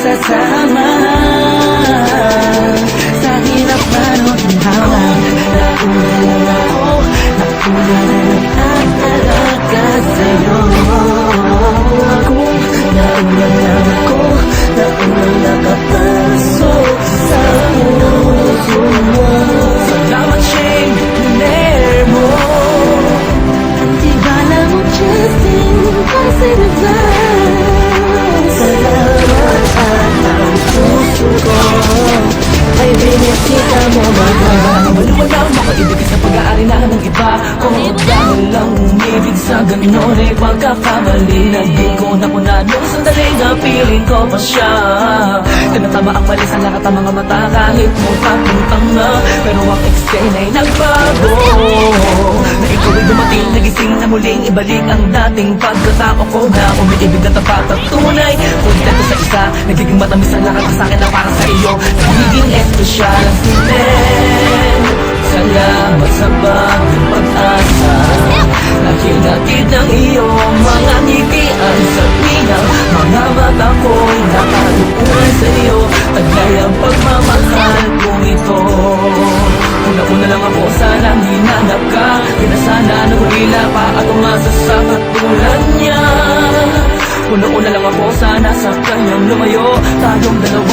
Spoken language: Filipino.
magsasama. Sa hirap man o ginhawa, nauna lang ako, nauna lang ang alaga sa'yo. Nauna lang ako, nauna nakapasok sa puso mo. Salamat Shane, Luner mo. Di bala mo Justin, kasi naglang. Salamat at ang puso ko ay binisita mo mahal. Walang makaibig sa pag-aari na ng iba. Kung dahil lang umibig sa ganon ay pagkakamali na di ko napunanong sandali na piling ko pa siya. Tinatama ang mali sa lahat ng mga mata kahit mukha kong tanga, pero ang explain ay nagbago. Na ikaw ay dumating, nagising na muling ibalik ang dating pagkatao ko na umiibig na tapat at tunay. Kontento sa isa, nagiging matamis ang lahat sa akin na para sa iyo. Nagiging espesyal ang sinin. Salamat sa bagong pag-asa na hinatid ng iyong mga ngitian sa pinang mga mata ko'y nakalukuran sa iyo. Taglay ang pagmamahal kong ito. Una-una lang ako, sana hinanap ka. Di na sana nahulila pa at umasa sa katulad niya. Una-una lang ako, sana sa kanyang lumayo. Tayong dalawa